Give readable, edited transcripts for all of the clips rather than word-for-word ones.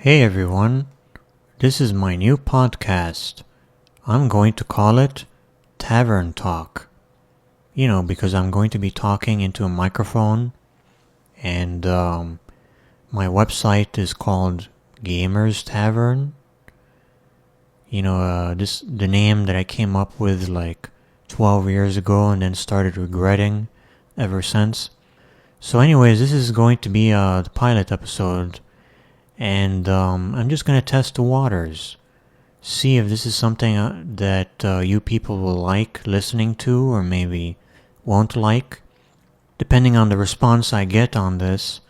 Hey everyone, this is my new podcast. I'm going to call it Tavern Talk. Because I'm going to be talking into a microphone, and my website is called Gamers Tavern. The name that I came up with like 12 years ago and then started regretting ever since. So anyways, this is going to be the pilot episode. And I'm just going to test the waters. See if this is something that you people will like listening to or maybe won't like. Depending on the response I get on this,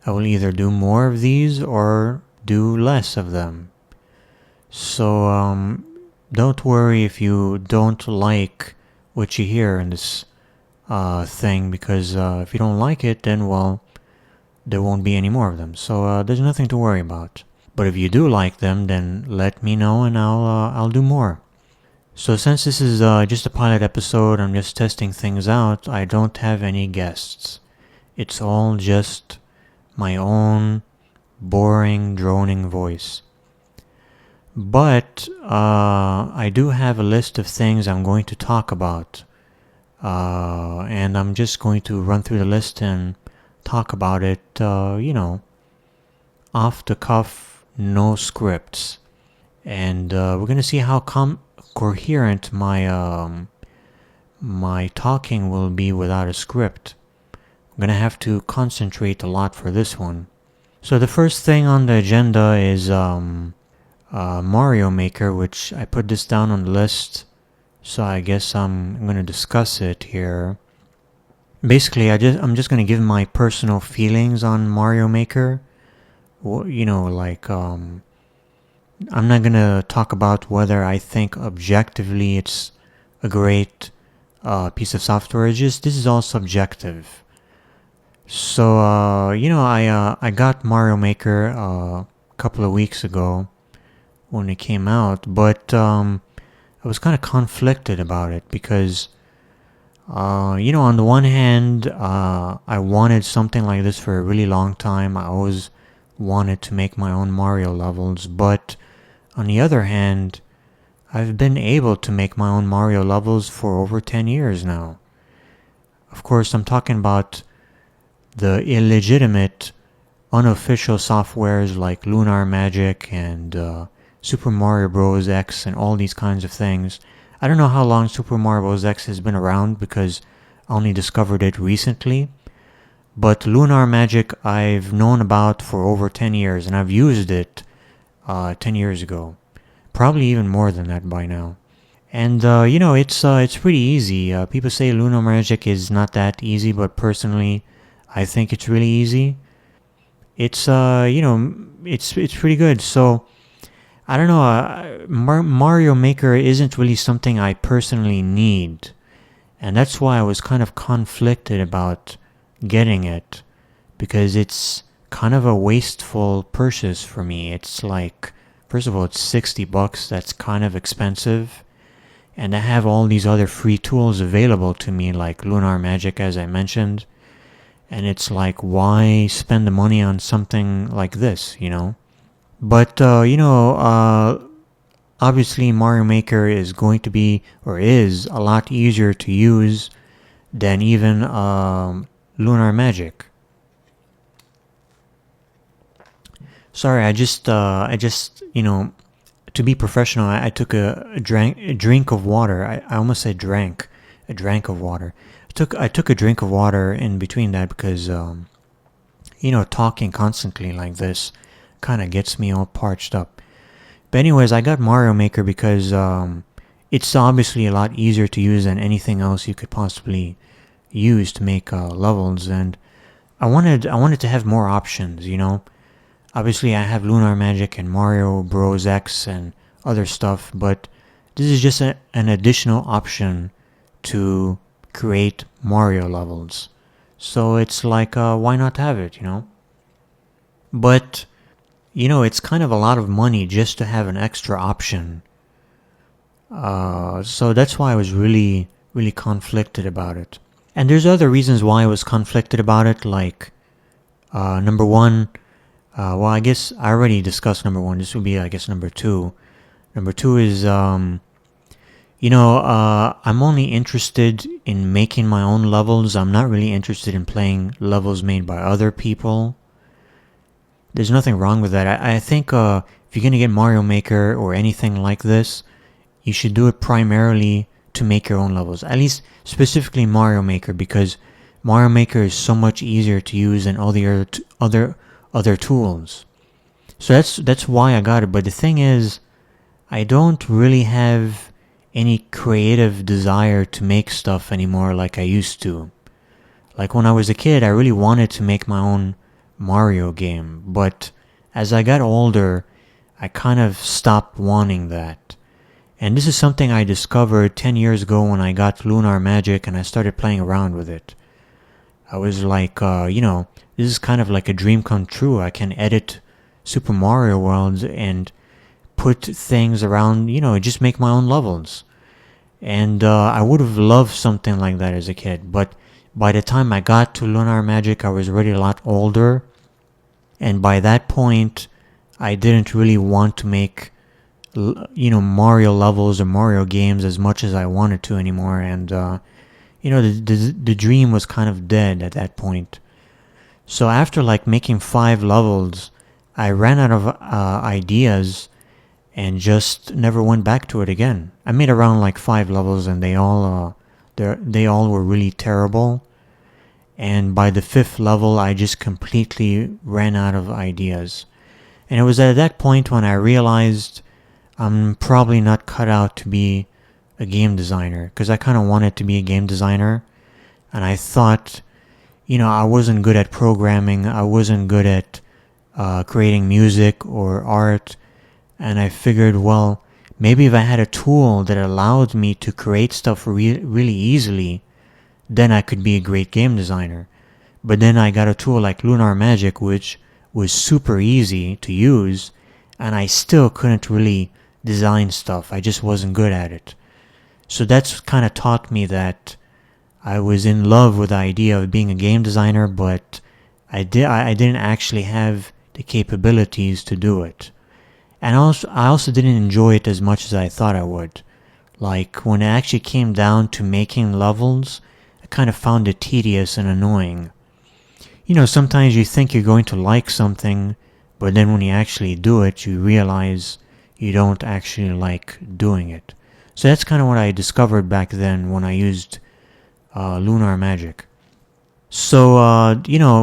I will either do more of these or do less of them. So don't worry if you don't like what you hear in this thing, because if you don't like it, then well, there won't be any more of them. So there's nothing to worry about. But if you do like them, then let me know and I'll do more. So since this is just a pilot episode, I'm just testing things out. I don't have any guests. It's all just my own boring, droning voice. But I do have a list of things I'm going to talk about. And I'm just going to run through the list and talk about it, off the cuff, no scripts. And we're going to see how coherent my talking will be without a script. I'm going to have to concentrate a lot for this one. So the first thing on the agenda is Mario Maker, which I put this down on the list. So I guess I'm going to discuss it here. Basically, I'm just gonna give my personal feelings on Mario Maker. I'm not gonna talk about whether I think objectively it's a great piece of software. This is all subjective. So I got Mario Maker a couple of weeks ago when it came out, but I was kind of conflicted about it because. On the one hand, I wanted something like this for a really long time. I always wanted to make my own Mario levels, but on the other hand, I've been able to make my own Mario levels for over 10 years now. Of course, I'm talking about the illegitimate, unofficial softwares like Lunar Magic and Super Mario Bros. X and all these kinds of things. I don't know how long Super Mario Bros. X has been around because I only discovered it recently. But Lunar Magic I've known about for over 10 years, and I've used it 10 years ago. Probably even more than that by now. And, it's pretty easy. People say Lunar Magic is not that easy, but personally, I think it's really easy. It's pretty good. So, I don't know, Mario Maker isn't really something I personally need, and that's why I was kind of conflicted about getting it, because it's kind of a wasteful purchase for me. It's like, first of all, it's $60, that's kind of expensive, and I have all these other free tools available to me, like Lunar Magic, as I mentioned, and it's like, why spend the money on something like this, But, obviously Mario Maker is going to be, or is, a lot easier to use than even Lunar Magic. Sorry, I just, to be professional, I took a drink of water. I almost said drank. A drank of water. I took a drink of water in between that because, talking constantly like this kind of gets me all parched up. But anyways, I got Mario Maker because it's obviously a lot easier to use than anything else you could possibly use to make levels, and I wanted to have more options, Obviously, I have Lunar Magic and Mario Bros. X and other stuff, but this is just an additional option to create Mario levels. So it's like, why not have it, But it's kind of a lot of money just to have an extra option. So that's why I was really, really conflicted about it. And there's other reasons why I was conflicted about it, like, number one, Well, I guess I already discussed number one. This would be, I guess, number two. Number two is, I'm only interested in making my own levels. I'm not really interested in playing levels made by other people. There's nothing wrong with that. I think if you're going to get Mario Maker or anything like this, you should do it primarily to make your own levels. At least specifically Mario Maker, because Mario Maker is so much easier to use than all the other tools. So that's why I got it. But the thing is, I don't really have any creative desire to make stuff anymore like I used to. Like when I was a kid, I really wanted to make my own Mario game, but as I got older, I kind of stopped wanting that. And this is something I discovered 10 years ago when I got Lunar Magic and I started playing around with it. I was like, this is kind of like a dream come true. I can edit Super Mario World and put things around, just make my own levels. And I would have loved something like that as a kid, but by the time I got to Lunar Magic, I was already a lot older. And by that point, I didn't really want to make, Mario levels or Mario games as much as I wanted to anymore. And, the dream was kind of dead at that point. So after like making 5 levels, I ran out of ideas and just never went back to it again. I made around like 5 levels and they all were really terrible. And by the 5th level, I just completely ran out of ideas. And it was at that point when I realized I'm probably not cut out to be a game designer, because I kind of wanted to be a game designer. And I thought, I wasn't good at programming. I wasn't good at creating music or art. And I figured, well, maybe if I had a tool that allowed me to create stuff really easily, then I could be a great game designer. But then I got a tool like Lunar Magic, which was super easy to use, and I still couldn't really design stuff. I just wasn't good at it. So that's kind of taught me that I was in love with the idea of being a game designer, but I didn't actually have the capabilities to do it. And I also didn't enjoy it as much as I thought I would. Like when it actually came down to making levels, I kind of found it tedious and annoying. Sometimes you think you're going to like something, but then when you actually do it, you realize you don't actually like doing it. So that's kind of what I discovered back then when I used Lunar Magic. So,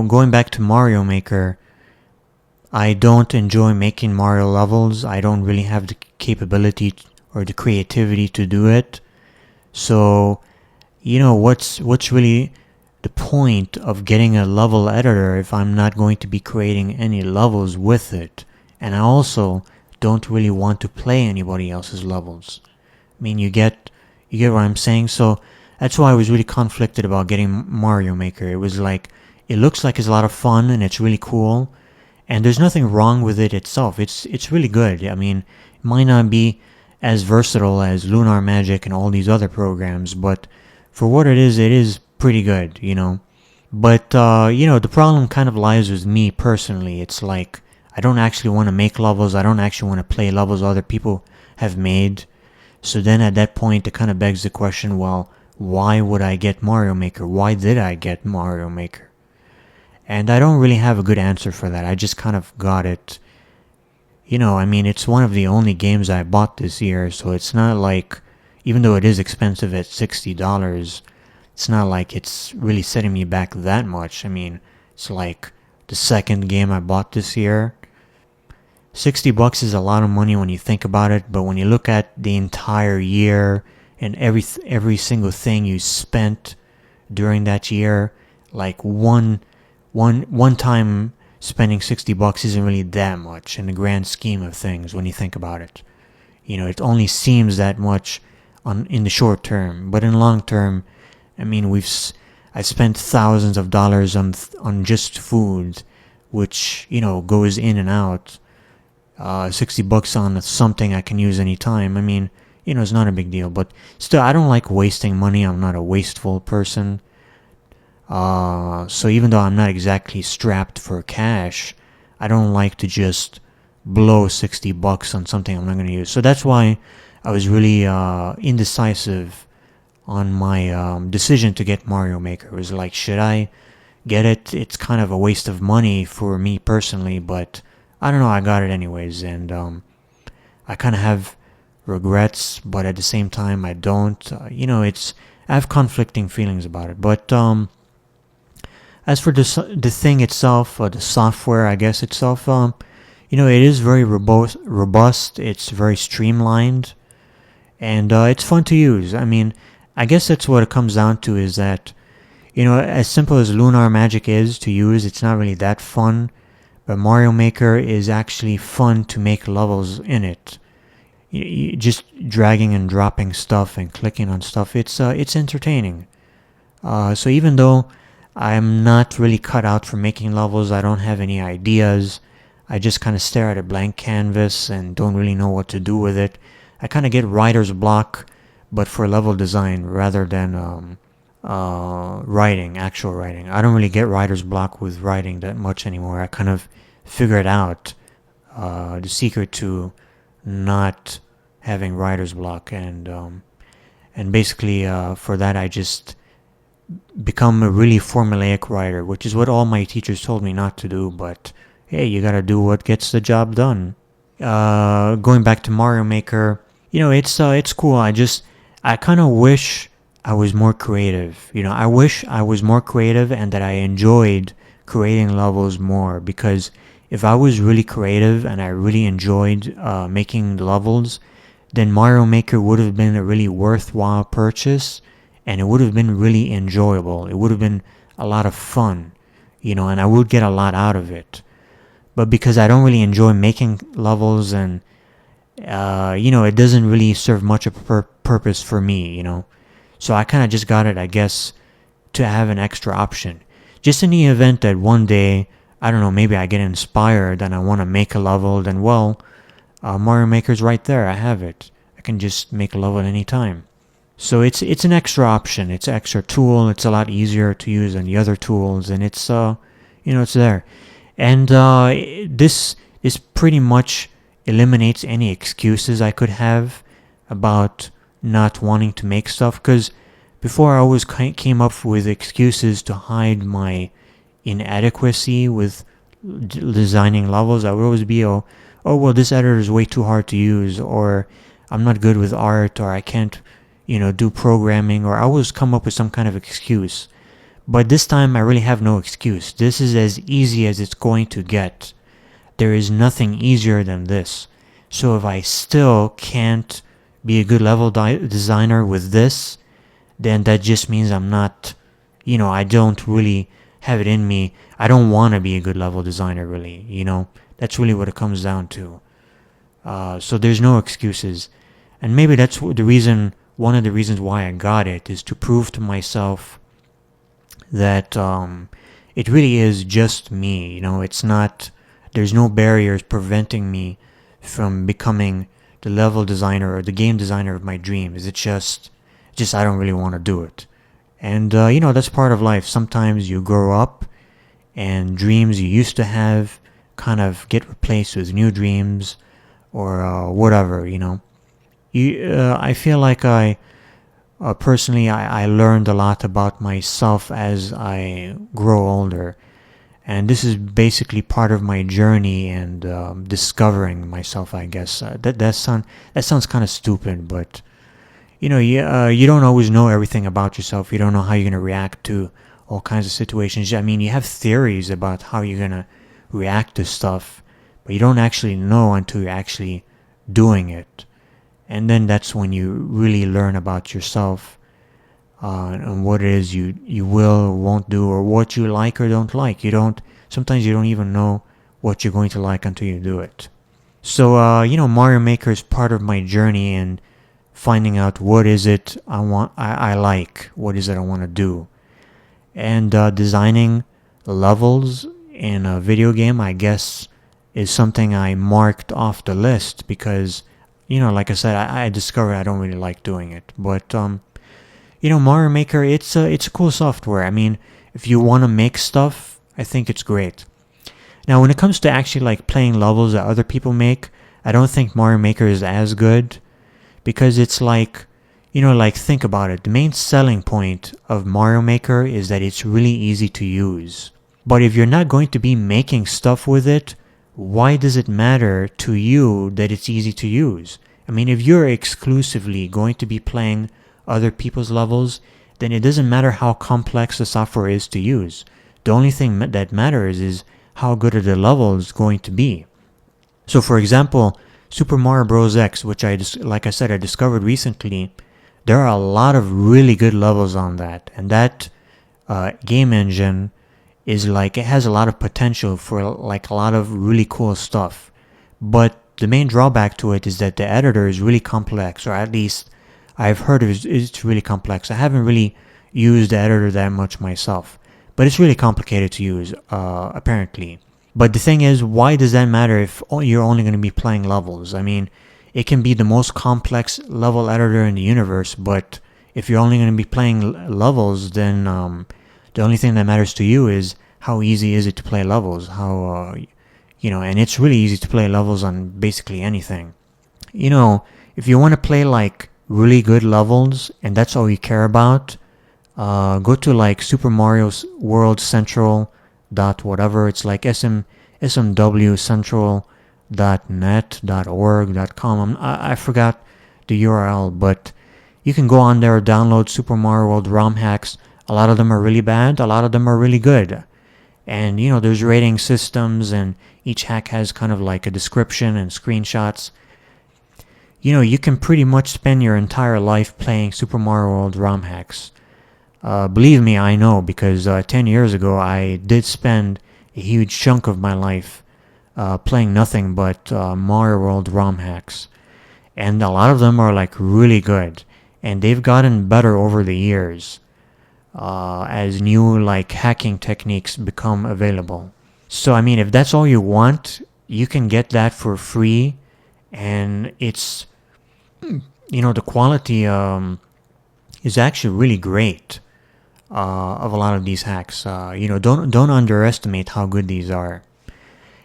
going back to Mario Maker, I don't enjoy making Mario levels. I don't really have the capability or the creativity to do it. So, what's really the point of getting a level editor if I'm not going to be creating any levels with it? And I also don't really want to play anybody else's levels. I mean, you get what I'm saying? So that's why I was really conflicted about getting Mario Maker. It was like, it looks like it's a lot of fun and it's really cool. And there's nothing wrong with it itself. It's really good. I mean, it might not be as versatile as Lunar Magic and all these other programs, but for what it is pretty good, But, the problem kind of lies with me personally. It's like, I don't actually want to make levels. I don't actually want to play levels other people have made. So then at that point, it kind of begs the question, well, why would I get Mario Maker? Why did I get Mario Maker? And I don't really have a good answer for that. I just kind of got it. It's one of the only games I bought this year, so it's not like, even though it is expensive at $60, it's not like it's really setting me back that much. I mean, it's like the second game I bought this year. $60 is a lot of money when you think about it, but when you look at the entire year and every single thing you spent during that year, like one time spending $60 isn't really that much in the grand scheme of things when you think about it. It only seems that much in the short term, but in long term, I mean, I spent thousands of dollars on just food, which goes in and out. $60 on something I can use anytime. I mean, it's not a big deal, but still, I don't like wasting money. I'm not a wasteful person. So even though I'm not exactly strapped for cash, I don't like to just blow $60 on something I'm not going to use. So that's why I was really indecisive on my decision to get Mario Maker. It was like, should I get it? It's kind of a waste of money for me personally, but I don't know. I got it anyways, and I kind of have regrets, but at the same time, I don't. I have conflicting feelings about it. But as for the thing itself, the software, I guess itself, it is very robust. It's very streamlined, and it's fun to use. I mean, I guess that's what it comes down to is that, as simple as Lunar Magic is to use, it's not really that fun. But Mario Maker is actually fun to make levels in it. Just dragging and dropping stuff and clicking on stuff, it's entertaining. So even though I'm not really cut out for making levels, I don't have any ideas, I just kind of stare at a blank canvas and don't really know what to do with it. I kind of get writer's block, but for level design rather than actual writing. I don't really get writer's block with writing that much anymore. I kind of figured out the secret to not having writer's block, and basically for that I just become a really formulaic writer, which is what all my teachers told me not to do. But hey, you gotta do what gets the job done. Going back to Mario Maker, it's cool. I kind of wish I was more creative. I wish I was more creative and that I enjoyed creating levels more, because if I was really creative and I really enjoyed making the levels, then Mario Maker would have been a really worthwhile purchase, and it would have been really enjoyable. It would have been a lot of fun, and I would get a lot out of it. But because I don't really enjoy making levels, and it doesn't really serve much of a purpose for me, So I kind of just got it, I guess, to have an extra option. Just in the event that one day, I don't know, maybe I get inspired and I want to make a level, then Mario Maker's right there. I have it. I can just make a level at any time. So it's an extra option. It's an extra tool. It's a lot easier to use than the other tools, and it's it's there. And this pretty much eliminates any excuses I could have about not wanting to make stuff, because before I always came up with excuses to hide my inadequacy with designing levels. I would always be, well, this editor is way too hard to use, or I'm not good with art, or I can't, do programming, or I always come up with some kind of excuse. But this time I really have no excuse. This is as easy as it's going to get. There is nothing easier than this. So if I still can't be a good level designer with this, then that just means I'm not, I don't really have it in me. I don't want to be a good level designer, really. That's really what it comes down to. So there's no excuses. And maybe that's one of the reasons why I got it, is to prove to myself that it really is just me. It's not, there's no barriers preventing me from becoming the level designer or the game designer of my dreams. It's just I don't really want to do it. And that's part of life. Sometimes you grow up and dreams you used to have kind of get replaced with new dreams, or whatever. I feel like personally I learned a lot about myself as I grow older, and this is basically part of my journey and discovering myself, I guess. That sounds kind of stupid, but you don't always know everything about yourself. You don't know how you're gonna react to all kinds of situations. I mean, you have theories about how you're gonna react to stuff, but you don't actually know until you're actually doing it. And then that's when you really learn about yourself, and what it is you will or won't do, or what you like or don't like. Sometimes you don't even know what you're going to like until you do it. So, Mario Maker is part of my journey in finding out what is it I like, what is it I want to do. And designing levels in a video game, I guess, is something I marked off the list because, like I said, I discovered I don't really like doing it. But, Mario Maker, it's a cool software. I mean, if you want to make stuff, I think it's great. Now, when it comes to actually like playing levels that other people make, I don't think Mario Maker is as good because it's like, like think about it. The main selling point of Mario Maker is that it's really easy to use. But if you're not going to be making stuff with it, why does it matter to you that it's easy to use? I mean, if you're exclusively going to be playing other people's levels, then it doesn't matter how complex the software is to use. The only thing that matters is how good are the levels going to be. So for example, Super Mario Bros. X, which like I said, I discovered recently, there are a lot of really good levels on that. And that game engine is like, it has a lot of potential for like a lot of really cool stuff. But the main drawback to it is that the editor is really complex, or at least I've heard it's really complex. I haven't really used the editor that much myself, but it's really complicated to use, apparently. But the thing is, why does that matter if you're only going to be playing levels? I mean, it can be the most complex level editor in the universe, but if you're only going to be playing levels, then the only thing that matters to you is how easy is it to play levels, and it's really easy to play levels on basically anything. If you want to play like really good levels and that's all you care about, go to like Super Mario World Central dot whatever. It's like smwcentral.net.org.com. I forgot the URL, but you can go on there, download Super Mario World ROM hacks. A lot of them are really bad, a lot of them are really good. And there's rating systems, and each hack has kind of like a description and screenshots. You can pretty much spend your entire life playing Super Mario World ROM hacks. Believe me, I know, because 10 years ago I did spend a huge chunk of my life playing nothing but Mario World ROM hacks. And a lot of them are like really good. And they've gotten better over the years as new like hacking techniques become available. So I mean, if that's all you want, you can get that for free. And it's, the quality is actually really great. Of a lot of these hacks. Don't underestimate how good these are.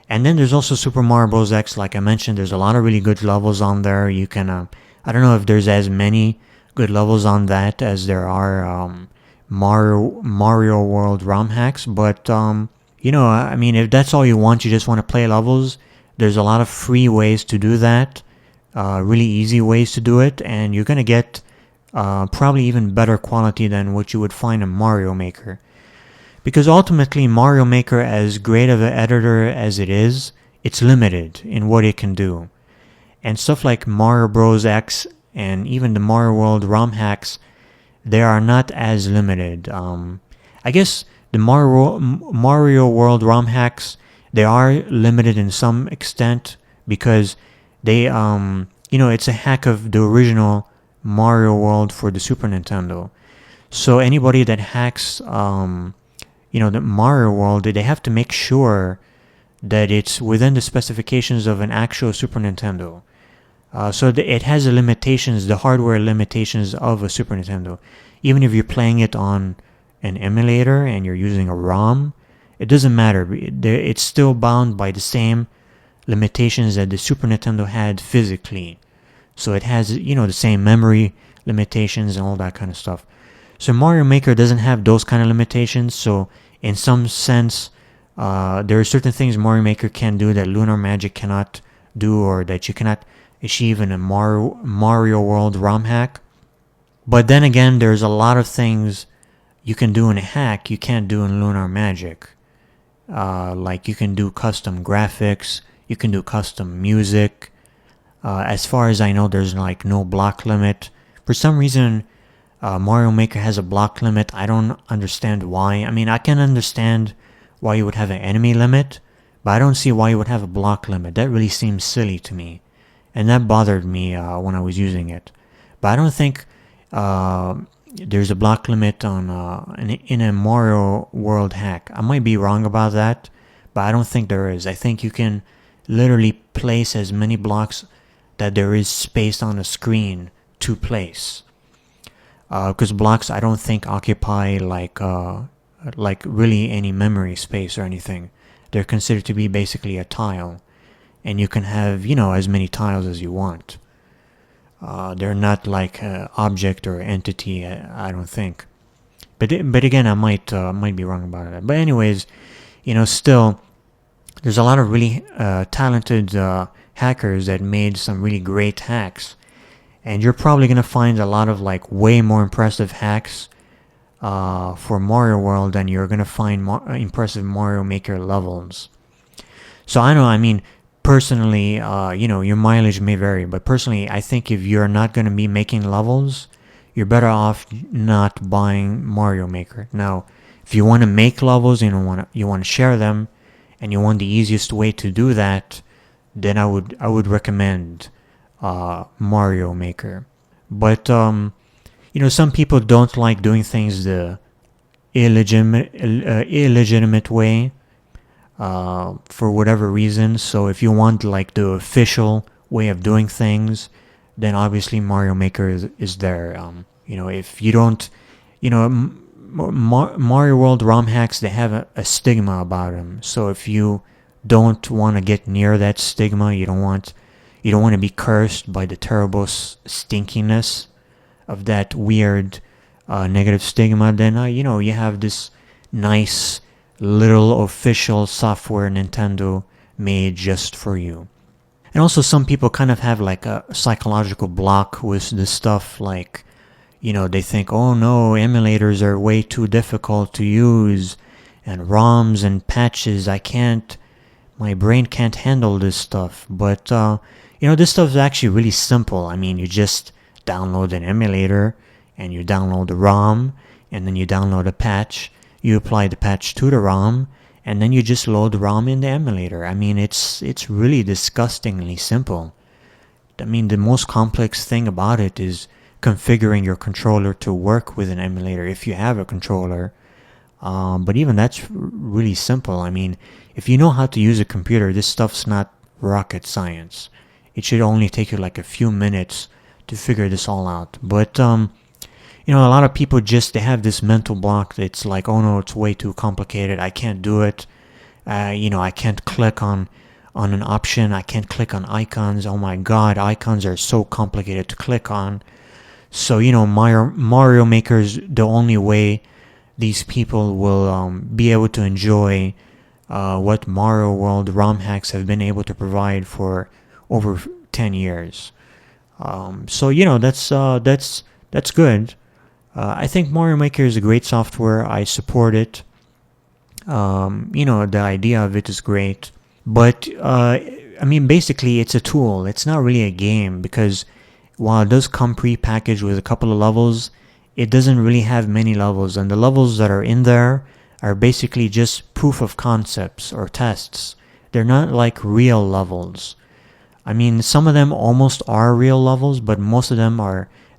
And then there's also Super Mario Bros. X. Like I mentioned, there's a lot of really good levels on there. You can, I don't know if there's as many good levels on that as there are Mario World ROM hacks. But I mean, if that's all you want, you just want to play levels, there's a lot of free ways to do that. Really easy ways to do it, and you're gonna get probably even better quality than what you would find in Mario Maker. Because ultimately, Mario Maker, as great of an editor as it is, it's limited in what it can do. And stuff like Mario Bros. X and even the Mario World ROM hacks, they are not as limited. I guess the Mario World ROM hacks, they are limited in some extent because they, it's a hack of the original Mario World for the Super Nintendo. So anybody that hacks, the Mario World, they have to make sure that it's within the specifications of an actual Super Nintendo. So it has the hardware limitations of a Super Nintendo. Even if you're playing it on an emulator and you're using a ROM, it doesn't matter. It's still bound by the same limitations that the Super Nintendo had physically. So it has, the same memory limitations and all that kind of stuff. So Mario Maker doesn't have those kind of limitations. So in some sense, there are certain things Mario Maker can do that Lunar Magic cannot do, or that you cannot achieve in a Mario World ROM hack. But then again, there's a lot of things you can do in a hack you can't do in Lunar Magic. Like you can do custom graphics, you can do custom music. As far as I know, there's like no block limit. For some reason, Mario Maker has a block limit. I don't understand why. I mean, I can understand why you would have an enemy limit, but I don't see why you would have a block limit. That really seems silly to me. And that bothered me when I was using it. But I don't think there's a block limit in a Mario World hack. I might be wrong about that, but I don't think there is. I think you can literally place as many blocks that there is space on the screen to place. Because blocks, I don't think occupy like really any memory space or anything. they're considered to be basically a tile, and you can have, as many tiles as you want. They're not like an object or entity, I don't think. But again, I might be wrong about that. But anyways, still, there's a lot of really talented hackers that made some really great hacks, and you're probably gonna find a lot of like way more impressive hacks for Mario World than you're gonna find impressive Mario Maker levels. So I know, I mean, personally, your mileage may vary, but personally, I think if you're not gonna be making levels, you're better off not buying Mario Maker. Now, if you want to make levels and you want to share them, and you want the easiest way to do that, then I would recommend Mario Maker. But some people don't like doing things the illegitimate way for whatever reason. So if you want like the official way of doing things, then obviously Mario Maker is there. If you don't, Mario World ROM hacks, they have a stigma about them. So if you don't want to get near that stigma, you don't want to be cursed by the terrible stinkiness of that weird negative stigma, then you have this nice little official software Nintendo made just for you. And also, some people kind of have like a psychological block with this stuff, like, they think, oh no, emulators are way too difficult to use, and ROMs and patches, my brain can't handle this stuff. But, this stuff is actually really simple. I mean, you just download an emulator, and you download the ROM, and then you download a patch, you apply the patch to the ROM, and then you just load the ROM in the emulator. I mean, it's really disgustingly simple. I mean, the most complex thing about it is configuring your controller to work with an emulator if you have a controller. But even that's really simple. I mean, if you know how to use a computer, this stuff's not rocket science. It should only take you like a few minutes to figure this all out. But a lot of people they have this mental block. It's like, oh no, it's way too complicated. I can't do it. I can't click on an option. I can't click on icons. Oh my god, icons are so complicated to click on. So, Mario Maker's the only way these people will be able to enjoy what Mario World ROM hacks have been able to provide for over 10 years. So, that's good. I think Mario Maker is a great software. I support it. The idea of it is great. But, basically, it's a tool. It's not really a game, because while it does come pre-packaged with a couple of levels, it doesn't really have many levels. And the levels that are in there are basically just proof of concepts or tests. They're not like real levels. I mean, some of them almost are real levels, but most of them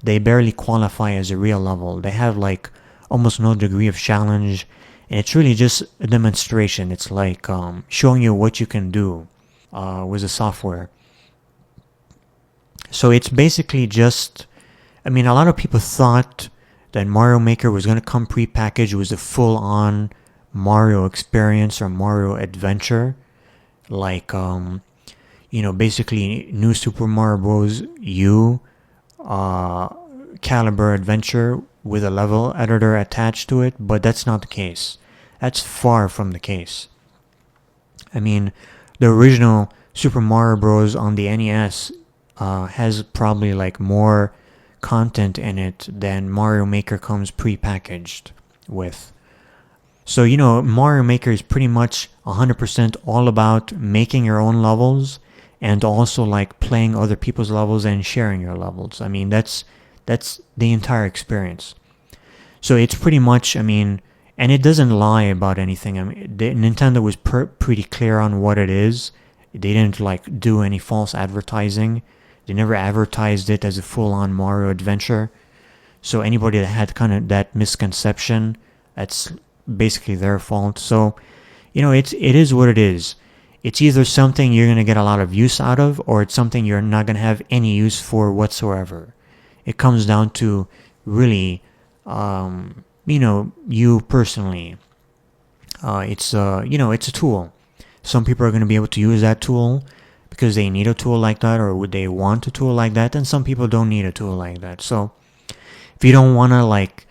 they barely qualify as a real level. They have like almost no degree of challenge, and it's really just a demonstration. It's like showing you what you can do with the software. So it's basically just, a lot of people thought that Mario Maker was going to come pre-packaged with a full-on Mario experience or Mario adventure, like basically New Super Mario Bros. U caliber adventure with a level editor attached to it, but that's not the case. That's far from the case. I mean, the original Super Mario Bros. On the NES has probably like more content in it than Mario Maker comes pre-packaged with. So, Mario Maker is pretty much 100% all about making your own levels, and also like playing other people's levels and sharing your levels. I mean, that's the entire experience. So it's pretty much, and it doesn't lie about anything. Nintendo was pretty clear on what it is. They didn't like do any false advertising. They never advertised it as a full-on Mario adventure. So anybody that had kind of that misconception, that's basically their fault. So, it is what it is. It's either something you're going to get a lot of use out of, or it's something you're not going to have any use for whatsoever. It comes down to really, you personally. It's a tool. Some people are going to be able to use that tool because they need a tool like that, or would they want a tool like that, and some people don't need a tool like that. So if you don't want to like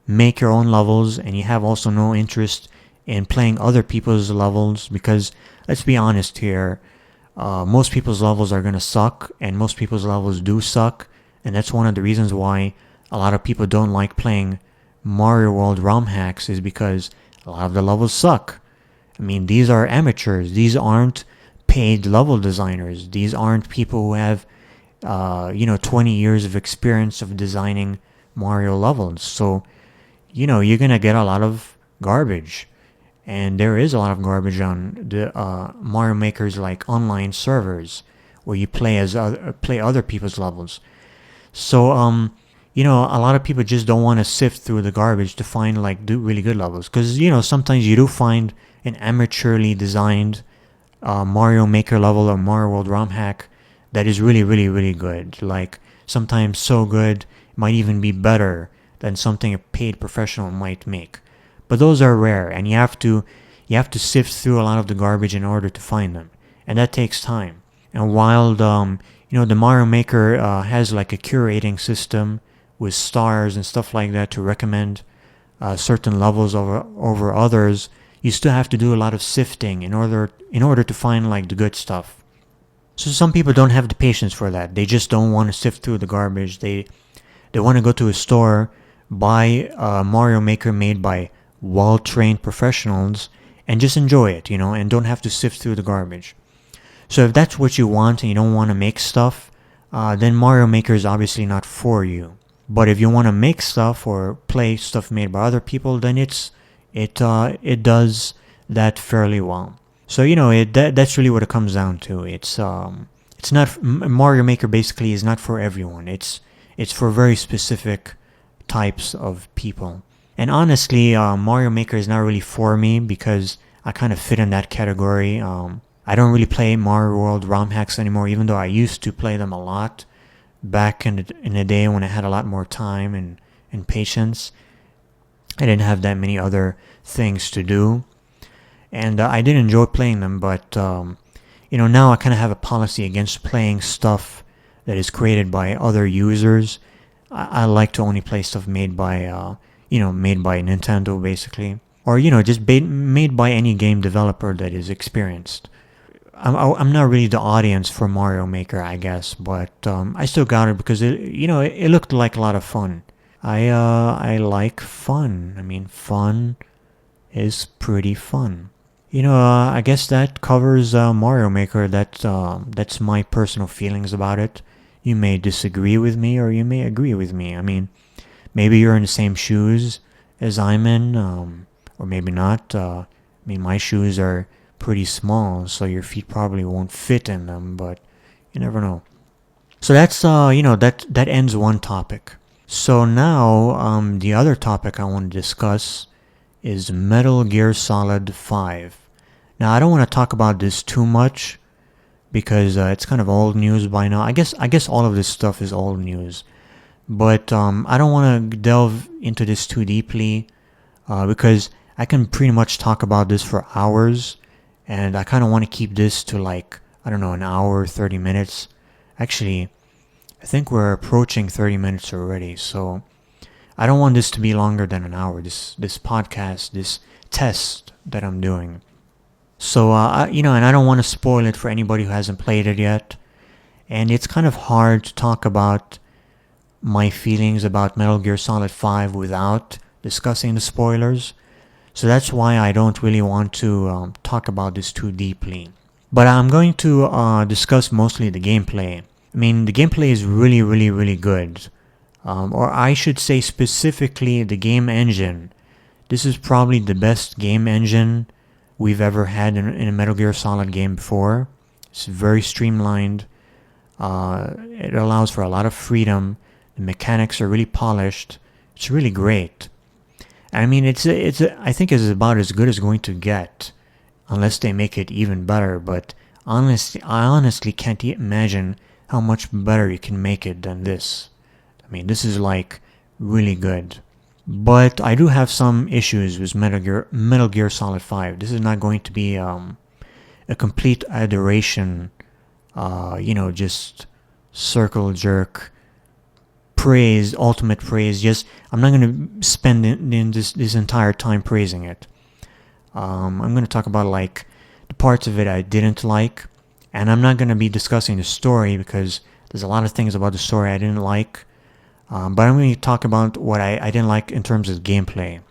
make your own levels, and you have also no interest in playing other people's levels, because let's be honest here, most people's levels are going to suck, and most people's levels do suck, and that's one of the reasons why a lot of people don't like playing Mario World ROM hacks, is because a lot of the levels suck. I mean, these are amateurs. These aren't paid level designers. These aren't people who have, 20 years of experience of designing Mario levels. So, you're going to get a lot of garbage. And there is a lot of garbage on the Mario Maker's like online servers where you play other people's levels. So, a lot of people just don't want to sift through the garbage to find like really good levels. Because, sometimes you do find an amateurly designed Mario Maker level or Mario World ROM hack that is really, really, really good. Like, sometimes so good, it might even be better than something a paid professional might make. But those are rare, and you have to sift through a lot of the garbage in order to find them, and that takes time. And while the Mario Maker has like a curating system with stars and stuff like that to recommend certain levels over others, you still have to do a lot of sifting in order to find like the good stuff. So some people don't have the patience for that. They just don't want to sift through the garbage. They want to go to a store, buy a Mario Maker made by well-trained professionals, and just enjoy it, and don't have to sift through the garbage. So if that's what you want and you don't want to make stuff, then Mario Maker is obviously not for you. But if you want to make stuff or play stuff made by other people, then it does that fairly well. So that's really what it comes down to. It's not, Mario Maker basically is not for everyone. It's for very specific types of people. And honestly, Mario Maker is not really for me because I kind of fit in that category. I don't really play Mario World ROM hacks anymore, even though I used to play them a lot back in the day when I had a lot more time and patience. I didn't have that many other things to do. And I did enjoy playing them, but now I kind of have a policy against playing stuff that is created by other users. I like to only play stuff made by made by Nintendo, basically, or just made by any game developer that is experienced. I'm not really the audience for Mario Maker, I guess, but I still got it because it looked like a lot of fun. I like fun. I mean, fun is pretty fun. I guess that covers Mario Maker. That's my personal feelings about it. You may disagree with me, or you may agree with me. I mean, maybe you're in the same shoes as I'm in, or maybe not. My shoes are pretty small, so your feet probably won't fit in them, but you never know. So that's, that ends one topic. So now, the other topic I want to discuss is Metal Gear Solid 5. Now, I don't want to talk about this too much because it's kind of old news by now. I guess all of this stuff is old news. But I don't want to delve into this too deeply because I can pretty much talk about this for hours, and I kind of want to keep this to like, I don't know, an hour, 30 minutes. Actually, I think we're approaching 30 minutes already, so I don't want this to be longer than an hour, this podcast, this test that I'm doing. So, and I don't want to spoil it for anybody who hasn't played it yet. And it's kind of hard to talk about my feelings about Metal Gear Solid 5 without discussing the spoilers. So that's why I don't really want to talk about this too deeply. But I'm going to discuss mostly the gameplay. I mean, the gameplay is really, really, really good. Or I should say specifically the game engine. This is probably the best game engine we've ever had in a Metal Gear Solid game before. It's very streamlined. It allows for a lot of freedom. The mechanics are really polished. It's really great. I mean, I think it's about as good as it's going to get, unless they make it even better. But I honestly can't imagine how much better you can make it than this. I mean, this is like really good. But I do have some issues with Metal Gear Solid 5. This is not going to be a a complete adoration, just circle jerk praise, ultimate praise. Just I'm not going to spend in this entire time praising it. I'm going to talk about like the parts of it I didn't like, and I'm not going to be discussing the story because there's a lot of things about the story I didn't like. But I'm going to talk about what I didn't like in terms of gameplay.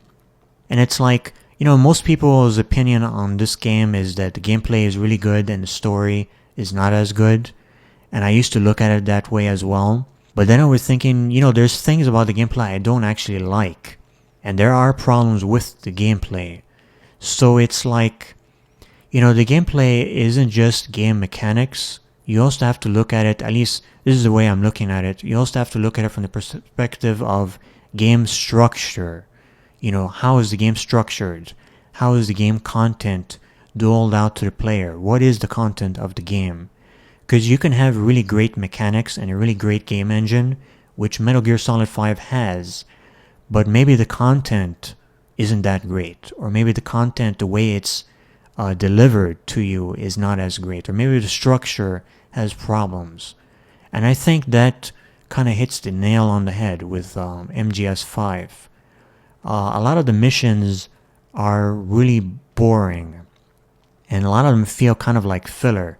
And it's like, most people's opinion on this game is that the gameplay is really good and the story is not as good. And I used to look at it that way as well. But then I was thinking, there's things about the gameplay I don't actually like. And there are problems with the gameplay. So it's like, the gameplay isn't just game mechanics. You also have to look at it, at least this is the way I'm looking at it. You also have to look at it from the perspective of game structure. How is the game structured? How is the game content doled out to the player? What is the content of the game? Because you can have really great mechanics and a really great game engine, which Metal Gear Solid 5 has, but maybe the content isn't that great, or maybe the content, the way it's delivered to you is not as great, or maybe the structure has problems. And I think that kind of hits the nail on the head with MGS5. A lot of the missions are really boring, and a lot of them feel kind of like filler.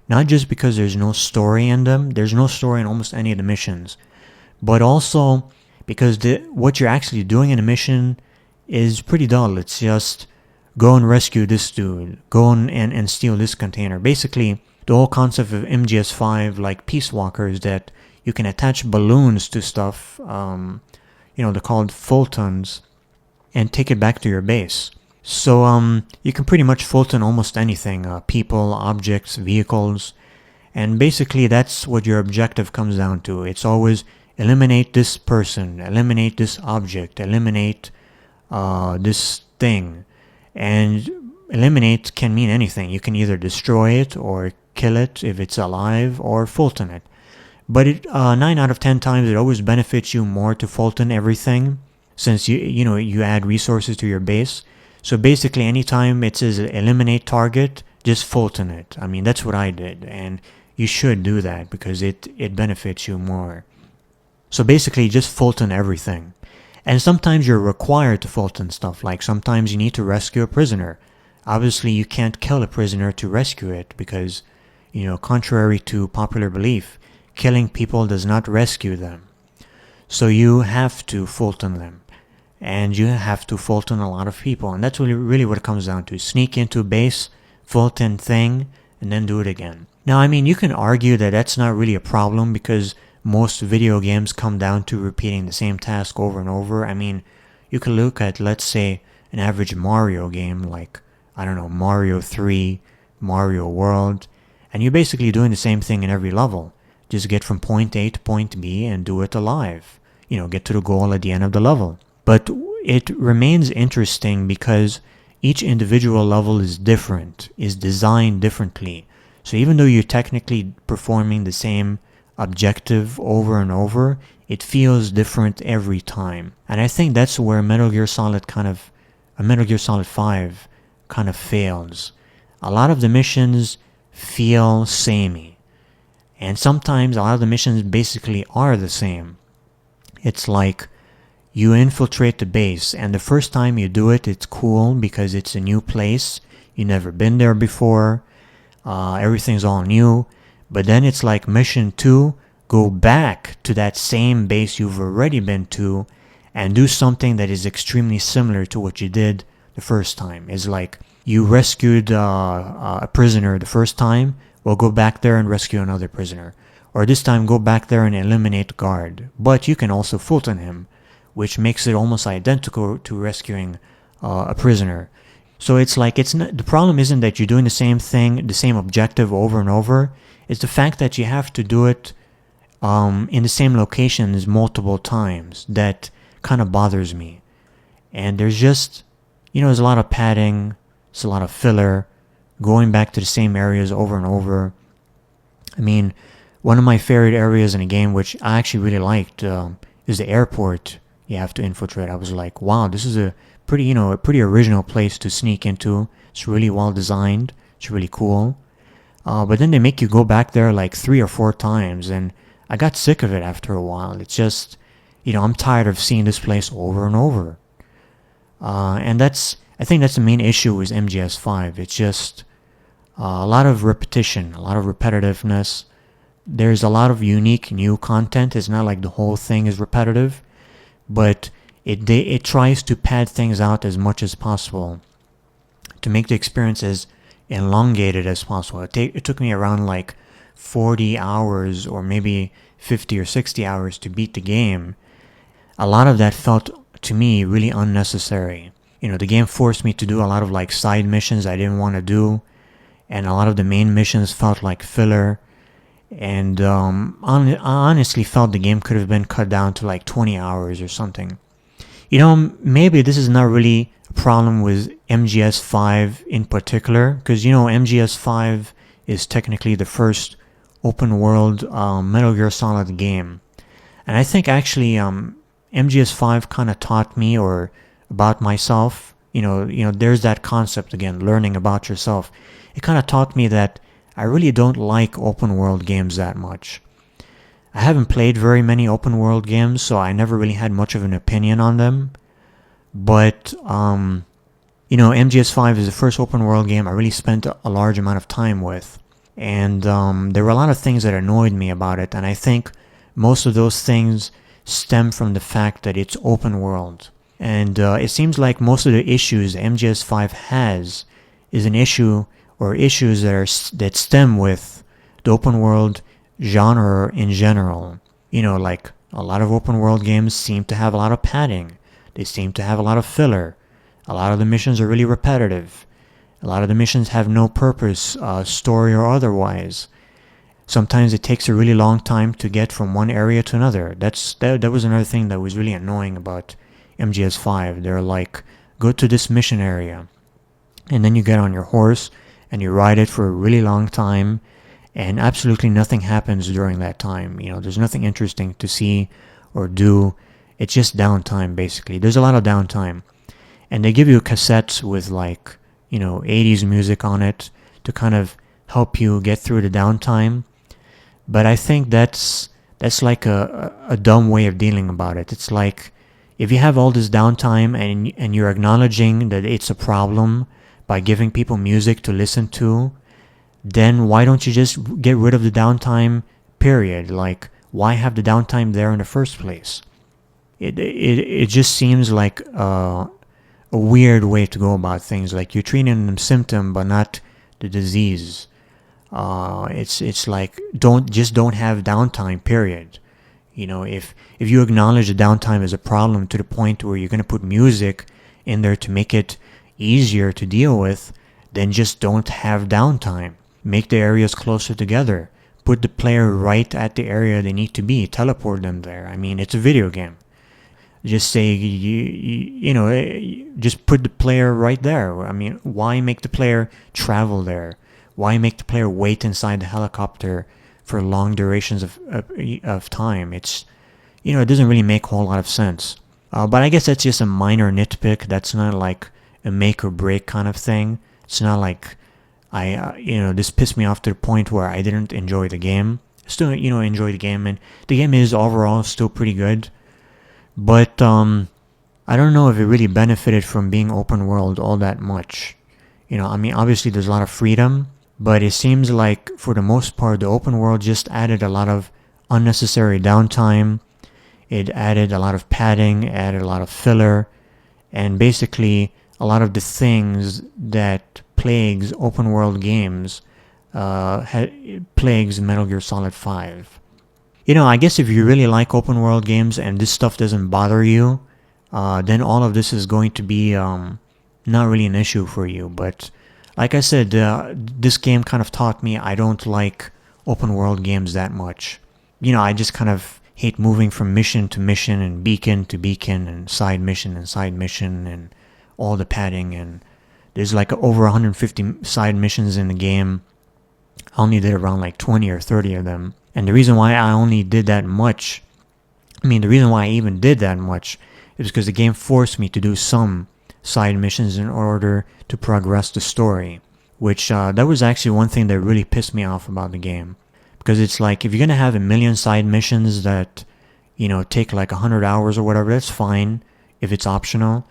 Not just because there's no story in them, there's no story in almost any of the missions, but also because what you're actually doing in a mission is pretty dull. It's just go and rescue this dude, go and steal this container. Basically, the whole concept of MGS5, like Peace Walker, is that you can attach balloons to stuff, they're called Fultons, and take it back to your base. So you can pretty much Fulton almost anything, people, objects, vehicles, and basically that's what your objective comes down to. It's always eliminate this person, eliminate this object, eliminate this thing. And eliminate can mean anything. You can either destroy it or kill it if it's alive, or Fulton it. But 9 out of 10 times it always benefits you more to Fulton everything, since you add resources to your base. So basically anytime it says eliminate target, just Fulton it. I mean, that's what I did, and you should do that because it benefits you more. So basically just Fulton everything. And sometimes you're required to Fulton stuff, like sometimes you need to rescue a prisoner. Obviously you can't kill a prisoner to rescue it because, contrary to popular belief, killing people does not rescue them. So you have to Fulton them. And you have to Fulton a lot of people. And that's really what it comes down to. Sneak into base, Fulton thing, and then do it again. Now, I mean, you can argue that that's not really a problem because most video games come down to repeating the same task over and over. I mean, you could look at, let's say, an average Mario game like, I don't know, Mario 3, Mario World, and you're basically doing the same thing in every level. Just get from point A to point B and do it alive. Get to the goal at the end of the level. But it remains interesting because each individual level is different, is designed differently. So even though you're technically performing the same objective over and over, it feels different every time. And I think that's where Metal Gear Solid 5 kind of fails. A lot of the missions feel samey. And sometimes a lot of the missions basically are the same. It's like you infiltrate the base, and the first time you do it, it's cool because it's a new place. You've never been there before. Everything's all new. But then it's like mission 2, go back to that same base you've already been to and do something that is extremely similar to what you did the first time. It's like you rescued a prisoner the first time, well, go back there and rescue another prisoner. Or this time, go back there and eliminate the guard. But you can also Fulton him, which makes it almost identical to rescuing a prisoner. So it's like the problem isn't that you're doing the same thing, the same objective over and over. It's the fact that you have to do it in the same locations multiple times that kind of bothers me. And there's just, there's a lot of padding, there's a lot of filler, going back to the same areas over and over. I mean, one of my favorite areas in a game, which I actually really liked, is the airport you have to infiltrate. I was like, wow, this is a pretty original place to sneak into. It's really well designed. It's It's really cool. But then they make you go back there like 3 or 4 times, and I got sick of it after a while. It's just, I'm tired of seeing this place over and over. And I think that's the main issue with MGS5. It's just a lot of repetition, a lot of repetitiveness. There's a lot of unique new content. It's not like the whole thing is repetitive, but it tries to pad things out as much as possible to make the experience as elongated as possible. It took me around like 40 hours or maybe 50 or 60 hours to beat the game. A lot of that felt to me really unnecessary. The game forced me to do a lot of like side missions I didn't want to do, and a lot of the main missions felt like filler. And I honestly felt the game could have been cut down to like 20 hours or something. Maybe this is not really a problem with MGS5 in particular, because MGS5 is technically the first open world Metal Gear Solid game. And I think actually MGS5 kind of taught me or about myself. There's that concept again, learning about yourself. It kind of taught me that I really don't like open world games that much. I haven't played very many open world games, so I never really had much of an opinion on them. But, MGS5 is the first open world game I really spent a large amount of time with. And there were a lot of things that annoyed me about it, and I think most of those things stem from the fact that it's open world. And it seems like most of the issues MGS5 has is an issue or issues that stem with the open world genre in general. Like a lot of open world games seem to have a lot of padding. They seem to have a lot of filler. A lot of the missions are really repetitive. A lot of the missions have no purpose, story or otherwise. Sometimes it takes a really long time to get from one area to another. That was another thing that was really annoying about MGS5. They're like, go to this mission area, and then you get on your horse and you ride it for a really long time, and absolutely nothing happens during that time. There's nothing interesting to see or do. It's just downtime, basically. There's a lot of downtime. And they give you cassettes with like, 80s music on it to kind of help you get through the downtime. But I think that's like a dumb way of dealing about it. It's like, if you have all this downtime and you're acknowledging that it's a problem by giving people music to listen to, then why don't you just get rid of the downtime, period? Like, why have the downtime there in the first place? It just seems like a weird way to go about things. Like, you're treating the symptom but not the disease. It's like, don't have downtime, period. If you acknowledge the downtime as a problem to the point where you're going to put music in there to make it easier to deal with, then just don't have downtime. Make the areas closer together. Put the player right at the area they need to be. Teleport them there. I mean, it's a video game. Just say, just put the player right there. I mean, why make the player travel there? Why make the player wait inside the helicopter for long durations of time? It doesn't really make a whole lot of sense. But I guess that's just a minor nitpick. That's not like a make or break kind of thing. It's not like this pissed me off to the point where I didn't enjoy the game. Still, enjoy the game, and the game is overall still pretty good. But I don't know if it really benefited from being open world all that much. Obviously there's a lot of freedom, but it seems like for the most part the open world just added a lot of unnecessary downtime. It added a lot of padding, added a lot of filler, and basically a lot of the things that plagues open world games plagues Metal Gear Solid 5. I guess if you really like open world games and this stuff doesn't bother you, then all of this is going to be not really an issue for you. But like I said, this game kind of taught me I don't like open world games that much. I just kind of hate moving from mission to mission and beacon to beacon and side mission and all the padding. And there's like over 150 side missions in the game. I only did around like 20 or 30 of them. And the reason why I only did that much, the reason why I even did that much is because the game forced me to do some side missions in order to progress the story. which that was actually one thing that really pissed me off about the game. Because it's like, if you're going to have a million side missions that, take like 100 hours or whatever, that's fine if it's optional.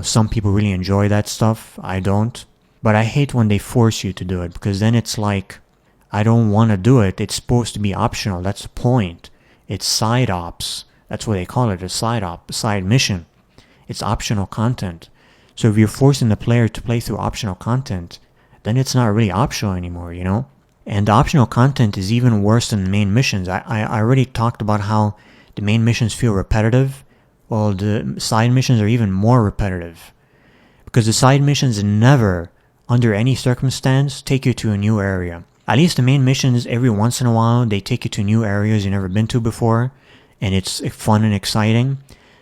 Some people really enjoy that stuff. I don't. But I hate when they force you to do it, because then it's like, I don't want to do it. It's supposed to be optional. That's the point. It's side ops. That's what they call it, a side mission. It's optional content. So if you're forcing the player to play through optional content, then it's not really optional anymore, And the optional content is even worse than the main missions. I already talked about how the main missions feel repetitive. Well, the side missions are even more repetitive. Because the side missions never, under any circumstance, take you to a new area. At least the main missions, every once in a while, they take you to new areas you've never been to before, and it's fun and exciting.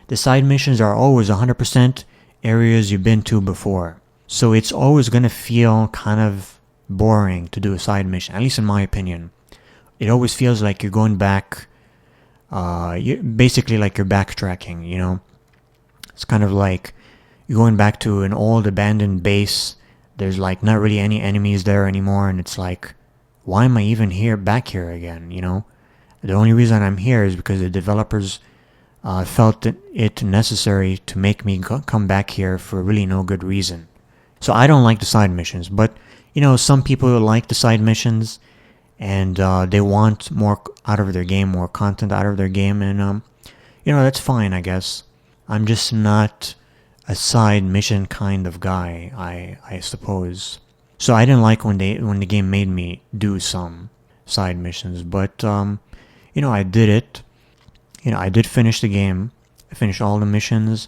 The side missions are always 100% areas you've been to before. So it's always going to feel kind of boring to do a side mission, at least in my opinion. It always feels like you're going back, basically like you're backtracking, It's kind of like you're going back to an old abandoned base. There's like not really any enemies there anymore, and it's like, why am I even back here again, The only reason I'm here is because the developers felt it necessary to make me come back here for really no good reason. So I don't like the side missions, but some people like the side missions, and they want more out of their game, more content out of their game, and that's fine, I guess. I'm just not a side mission kind of guy, I suppose. So I didn't like when the game made me do some side missions, but I did it. I did finish the game. I finished all the missions,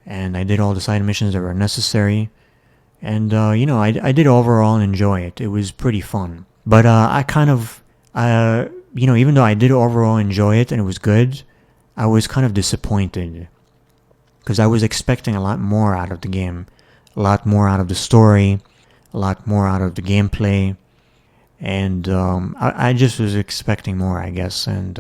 and I did all the side missions that were necessary. And, I did overall enjoy it. It was pretty fun. But I kind of, even though I did overall enjoy it and it was good, I was kind of disappointed. Because I was expecting a lot more out of the game. A lot more out of the story. A lot more out of the gameplay. And I just was expecting more, I guess. And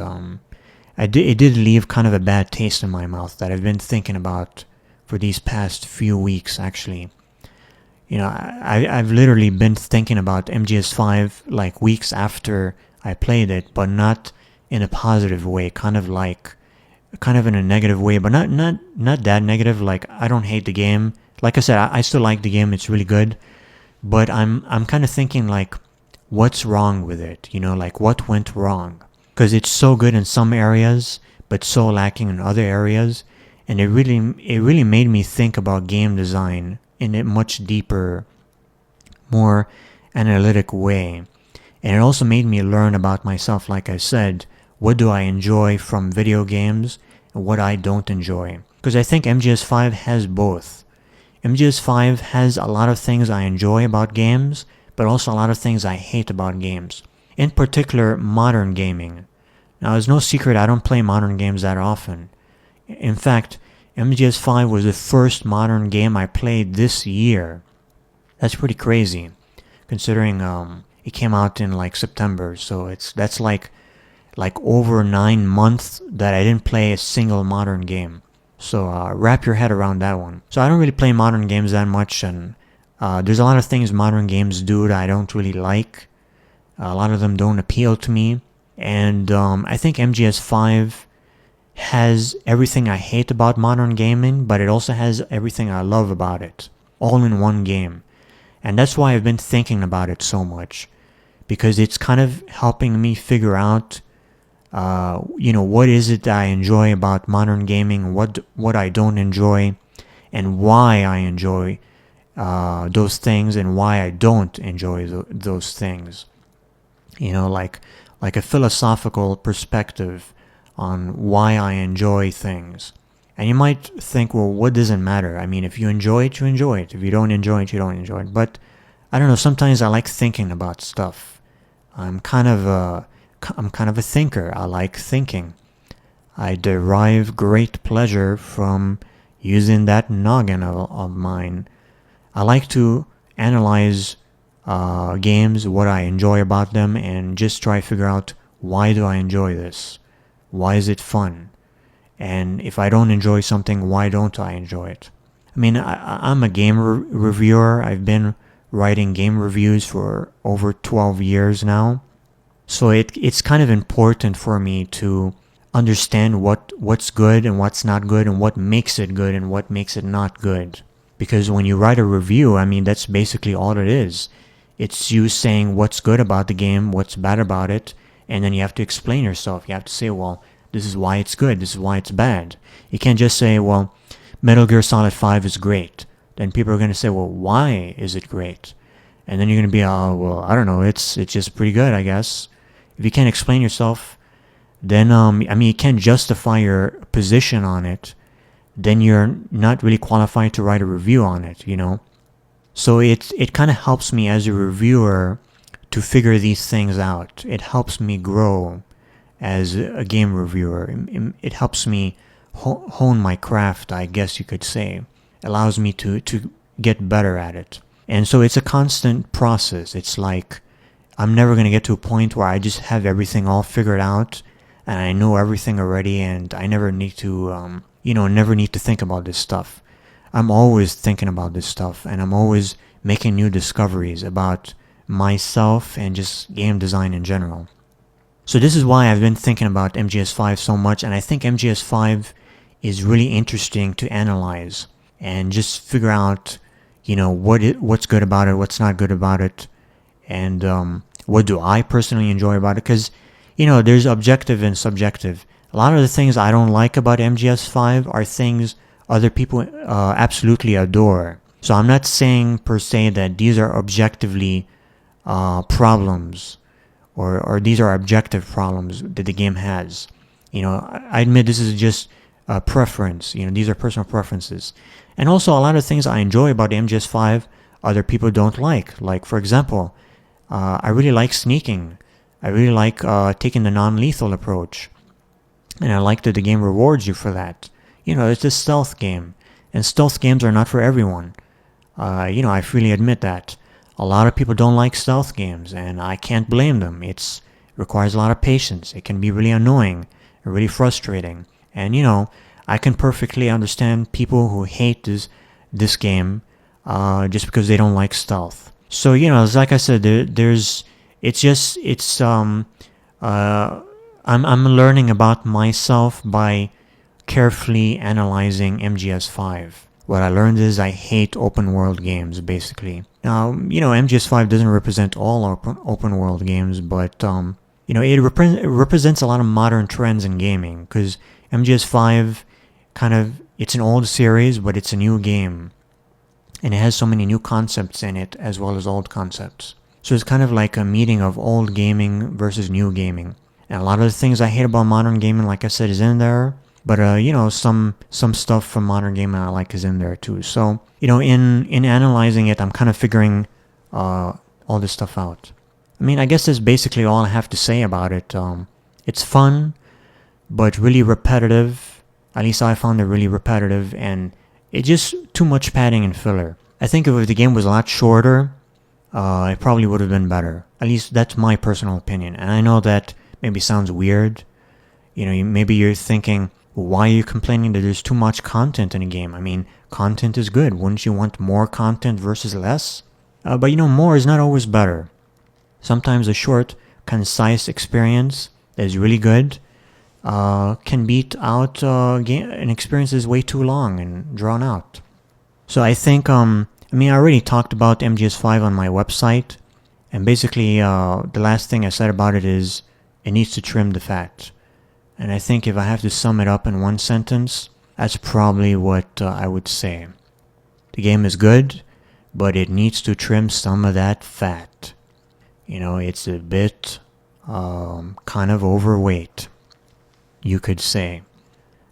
it did leave kind of a bad taste in my mouth that I've been thinking about for these past few weeks, actually. I've literally been thinking about MGS5 like weeks after I played it, but not in a positive way, kind of in a negative way, but not that negative. Like, I don't hate the game. Like I said, I still like the game. It's really good, but I'm kind of thinking like, what's wrong with it? Like, what went wrong? Because it's so good in some areas, but so lacking in other areas, and it really made me think about game design in a much deeper, more analytic way. And it also made me learn about myself, like I said. What do I enjoy from video games and what I don't enjoy? Because I think MGS5 has both. MGS5 has a lot of things I enjoy about games, but also a lot of things I hate about games. In particular, modern gaming. Now, it's no secret I don't play modern games that often. In fact, MGS5 was the first modern game I played this year. That's pretty crazy, considering it came out in like September. So that's like over 9 months that I didn't play a single modern game. So wrap your head around that one. So I don't really play modern games that much, and there's a lot of things modern games do that I don't really like. A lot of them don't appeal to me. And I think MGS5 has everything I hate about modern gaming, but it also has everything I love about it, all in one game. And that's why I've been thinking about it so much, because it's kind of helping me figure out, what is it that I enjoy about modern gaming, what I don't enjoy, and why I enjoy those things and why I don't enjoy those things. Like a philosophical perspective on why I enjoy things. And you might think, well, what does it matter? I mean, if you enjoy it, you enjoy it. If you don't enjoy it, you don't enjoy it. But I don't know, sometimes I like thinking about stuff. I'm kind of a thinker. I like thinking. I derive great pleasure from using that noggin of mine. I like to analyze games, what I enjoy about them, and just try to figure out, why do I enjoy this? Why is it fun? And if I don't enjoy something, why don't I enjoy it? I mean, I'm a game reviewer. I've been writing game reviews for over 12 years now. So it's kind of important for me to understand what's good and what's not good, and what makes it good and what makes it not good. Because when you write a review, I mean, that's basically all it is. It's you saying what's good about the game, what's bad about it, and then you have to explain yourself. You have to say, well, this is why it's good, this is why it's bad. You can't just say, well, Metal Gear Solid 5 is great. Then people are going to say, well, why is it great? And then you're going to be, oh, well, I don't know, it's just pretty good, I guess. If you can't explain yourself, then, I mean, you can't justify your position on it, then you're not really qualified to write a review on it, you know? So it kind of helps me as a reviewer to figure these things out. It helps me grow as a game reviewer. It helps me hone my craft, I guess you could say. It allows me to get better at it. And so it's a constant process. It's like I'm never going to get to a point where I just have everything all figured out and I know everything already and I never need to, never need to think about this stuff. I'm always thinking about this stuff, and I'm always making new discoveries about myself and just game design in general. So this is why I've been thinking about MGS5 so much, and I think MGS5 is really interesting to analyze and just figure out, what's good about it, what's not good about it, and what do I personally enjoy about it. Because, there's objective and subjective. A lot of the things I don't like about MGS5 are things other people absolutely adore. So I'm not saying per se that these are objectively problems or these are objective problems that the game has. I admit this is just a preference. These are personal preferences. And also a lot of things I enjoy about MGS5 other people don't like. Like, for example, I really like sneaking. I really like taking the non-lethal approach. And I like that the game rewards you for that. It's a stealth game, and stealth games are not for everyone. I freely admit that. A lot of people don't like stealth games, and I can't blame them. It requires a lot of patience. It can be really annoying and really frustrating. And, I can perfectly understand people who hate this game just because they don't like stealth. So, like I said, I'm learning about myself by carefully analyzing MGS5. What I learned is I hate open world games, basically. Now, MGS5 doesn't represent all open world games, but, it represents a lot of modern trends in gaming, because MGS5 it's an old series, but it's a new game. And it has so many new concepts in it, as well as old concepts. So it's kind of like a meeting of old gaming versus new gaming. And a lot of the things I hate about modern gaming, like I said, is in there. But, some stuff from modern gaming I like is in there too. So, in analyzing it, I'm kind of figuring all this stuff out. I mean, I guess that's basically all I have to say about it. It's fun, but really repetitive. At least I found it really repetitive, and it's just too much padding and filler. I think if the game was a lot shorter, it probably would have been better. At least that's my personal opinion. And I know that maybe sounds weird. Maybe you're thinking, why are you complaining that there's too much content in a game? I mean, content is good. Wouldn't you want more content versus less? But more is not always better. Sometimes a short, concise experience that is really good can beat out an experience that's way too long and drawn out. So I think, I already talked about MGS5 on my website. And basically, the last thing I said about it is it needs to trim the fat. And I think if I have to sum it up in one sentence, that's probably what I would say. The game is good, but it needs to trim some of that fat. It's a bit kind of overweight, you could say.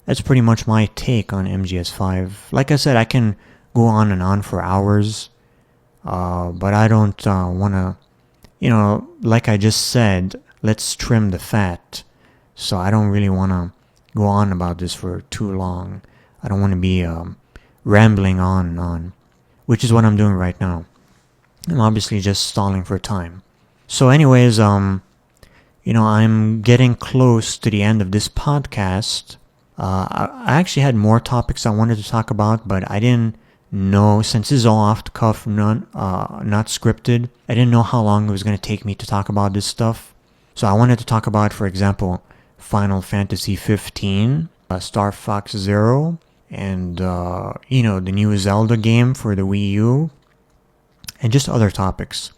That's pretty much my take on MGS5. Like I said, I can go on and on for hours, but I don't want to, like I just said, let's trim the fat. So I don't really want to go on about this for too long. I don't want to be rambling on and on, which is what I'm doing right now. I'm obviously just stalling for time. So anyways, I'm getting close to the end of this podcast. I actually had more topics I wanted to talk about, but I didn't No, since this is all off the cuff, not scripted, I didn't know how long it was going to take me to talk about this stuff. So I wanted to talk about, for example, Final Fantasy 15, Star Fox Zero, and, the new Zelda game for the Wii U, and just other topics.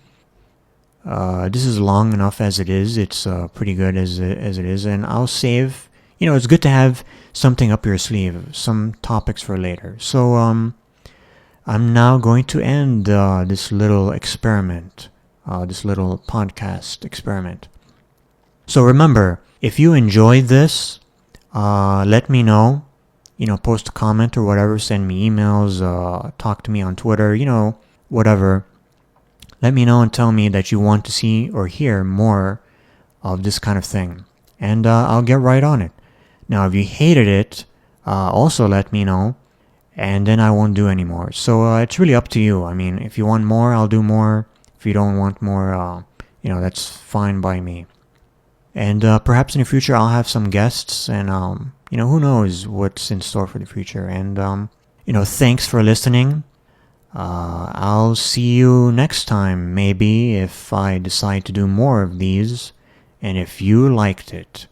This is long enough as it is. It's pretty good as it is, and I'll save. It's good to have something up your sleeve, some topics for later. So I'm now going to end this little experiment, this little podcast experiment. So remember, if you enjoyed this, let me know. Post a comment or whatever. Send me emails. Talk to me on Twitter. Whatever. Let me know and tell me that you want to see or hear more of this kind of thing. And I'll get right on it. Now, if you hated it, also let me know. And then I won't do any more. So it's really up to you. I mean, if you want more, I'll do more. If you don't want more, that's fine by me. And perhaps in the future, I'll have some guests. And, who knows what's in store for the future. And, thanks for listening. I'll see you next time, maybe, if I decide to do more of these, and if you liked it.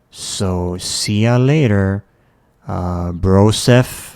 So, see ya later, Broseph.